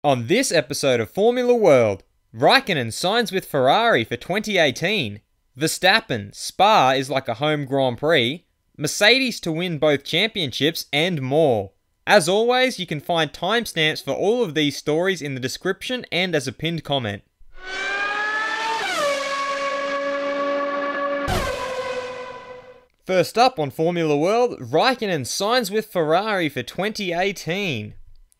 On this episode of Formula World, Raikkonen signs with Ferrari for 2018, Verstappen, Spa is like a home Grand Prix, Mercedes to win both championships, and more. As always, you can find timestamps for all of these stories in the description and as a pinned comment. First up on Formula World, Raikkonen signs with Ferrari for 2018.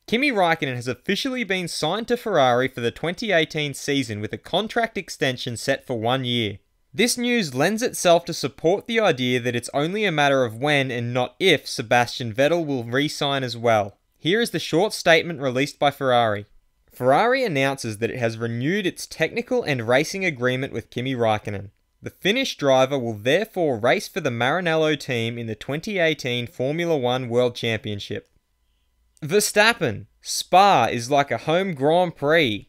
Kimi Raikkonen has officially been signed to Ferrari for the 2018 season with a contract extension set for 1 year. This news lends itself to support the idea that it's only a matter of when and not if Sebastian Vettel will re-sign as well. Here is the short statement released by Ferrari. Ferrari announces that it has renewed its technical and racing agreement with Kimi Raikkonen. The Finnish driver will therefore race for the Maranello team in the 2018 Formula 1 World Championship. Verstappen, Spa is like a home Grand Prix.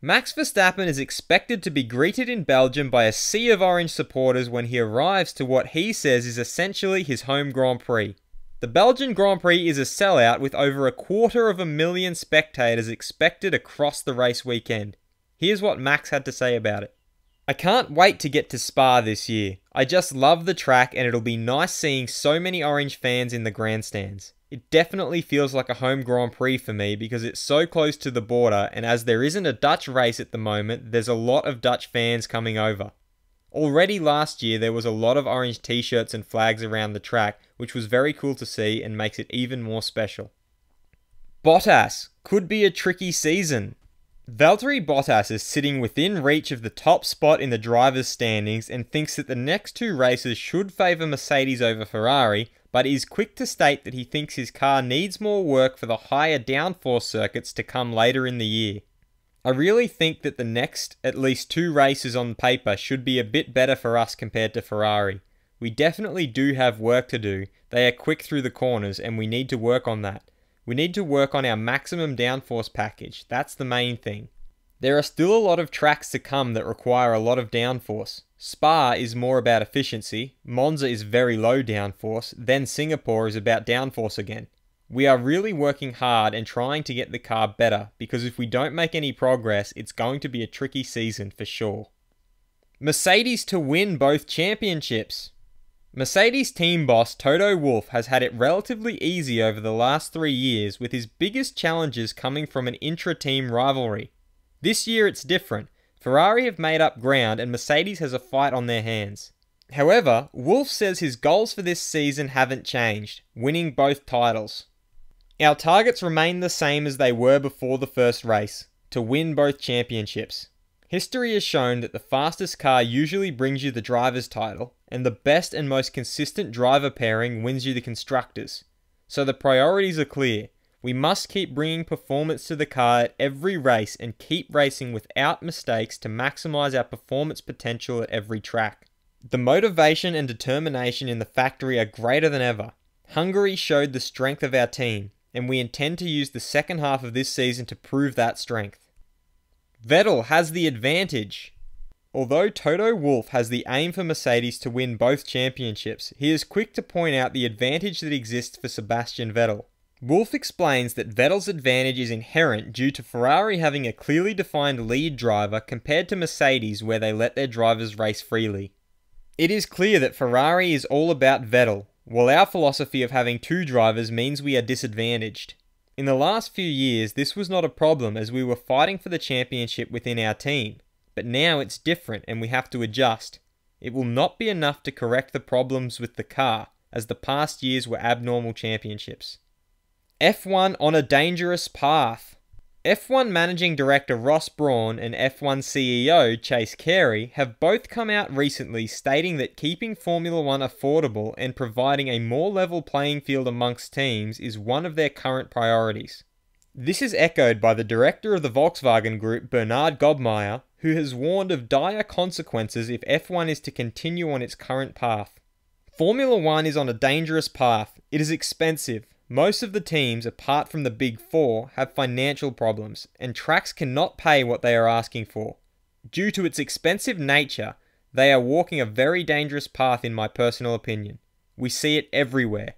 Max Verstappen is expected to be greeted in Belgium by a sea of orange supporters when he arrives to what he says is essentially his home Grand Prix. The Belgian Grand Prix is a sellout with over 250,000 spectators expected across the race weekend. Here's what Max had to say about it. I can't wait to get to Spa this year. I just love the track and it'll be nice seeing so many orange fans in the grandstands. It definitely feels like a home Grand Prix for me because it's so close to the border, and as there isn't a Dutch race at the moment, there's a lot of Dutch fans coming over. Already last year there was a lot of orange t-shirts and flags around the track, which was very cool to see and makes it even more special. Bottas, could be a tricky season. Valtteri Bottas is sitting within reach of the top spot in the drivers' standings and thinks that the next two races should favour Mercedes over Ferrari, but is quick to state that he thinks his car needs more work for the higher downforce circuits to come later in the year. I really think that the next at least two races on paper should be a bit better for us compared to Ferrari. We definitely do have work to do. They are quick through the corners and we need to work on that. We need to work on our maximum downforce package. That's the main thing. There are still a lot of tracks to come that require a lot of downforce. Spa is more about efficiency, Monza is very low downforce, then Singapore is about downforce again. We are really working hard and trying to get the car better, because if we don't make any progress, it's going to be a tricky season for sure. Mercedes to win both championships. Mercedes team boss Toto Wolff has had it relatively easy over the last 3 years, with his biggest challenges coming from an intra-team rivalry. This year it's different. Ferrari have made up ground and Mercedes has a fight on their hands. However, Wolff says his goals for this season haven't changed, winning both titles. Our targets remain the same as they were before the first race, to win both championships. History has shown that the fastest car usually brings you the driver's title, and the best and most consistent driver pairing wins you the constructors. So the priorities are clear. We must keep bringing performance to the car at every race and keep racing without mistakes to maximise our performance potential at every track. The motivation and determination in the factory are greater than ever. Hungary showed the strength of our team, and we intend to use the second half of this season to prove that strength. Vettel has the advantage. Although Toto Wolff has the aim for Mercedes to win both championships, he is quick to point out the advantage that exists for Sebastian Vettel. Wolff explains that Vettel's advantage is inherent due to Ferrari having a clearly defined lead driver compared to Mercedes where they let their drivers race freely. It is clear that Ferrari is all about Vettel, while our philosophy of having two drivers means we are disadvantaged. In the last few years this was not a problem as we were fighting for the championship within our team, but now it's different and we have to adjust. It will not be enough to correct the problems with the car, as the past years were abnormal championships. F1 on a dangerous path. F1 Managing Director Ross Brawn and F1 CEO Chase Carey have both come out recently stating that keeping Formula 1 affordable and providing a more level playing field amongst teams is one of their current priorities. This is echoed by the director of the Volkswagen Group, Bernard Gobmeier, who has warned of dire consequences if F1 is to continue on its current path. Formula 1 is on a dangerous path. It is expensive. Most of the teams, apart from the Big Four, have financial problems, and tracks cannot pay what they are asking for. Due to its expensive nature, they are walking a very dangerous path in my personal opinion. We see it everywhere.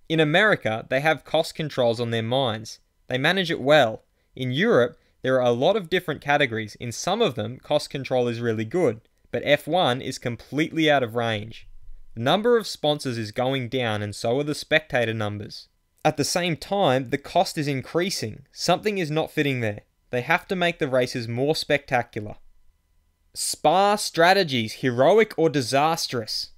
In America, they have cost controls on their minds. They manage it well. In Europe, There are a lot of different categories. In some of them, cost control is really good, but F1 is completely out of range. The number of sponsors is going down and so are the spectator numbers. At the same time, the cost is increasing. Something is not fitting there. They have to make the races more spectacular. Spa strategies, heroic or disastrous?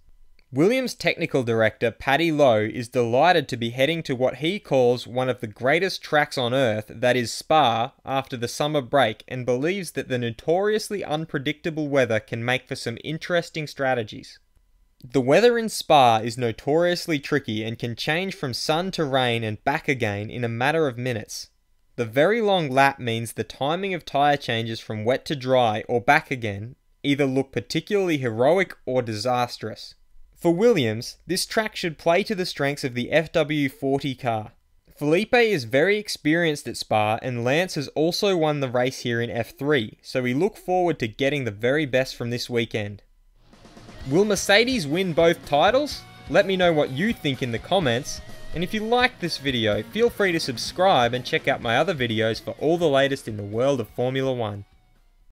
Williams technical director Paddy Lowe is delighted to be heading to what he calls one of the greatest tracks on earth, that is Spa, after the summer break, and believes that the notoriously unpredictable weather can make for some interesting strategies. The weather in Spa is notoriously tricky and can change from sun to rain and back again in a matter of minutes. The very long lap means the timing of tyre changes from wet to dry or back again either look particularly heroic or disastrous. For Williams, this track should play to the strengths of the FW40 car. Felipe is very experienced at Spa and Lance has also won the race here in F3, so we look forward to getting the very best from this weekend. Will Mercedes win both titles? Let me know what you think in the comments, and if you liked this video, feel free to subscribe and check out my other videos for all the latest in the world of Formula 1.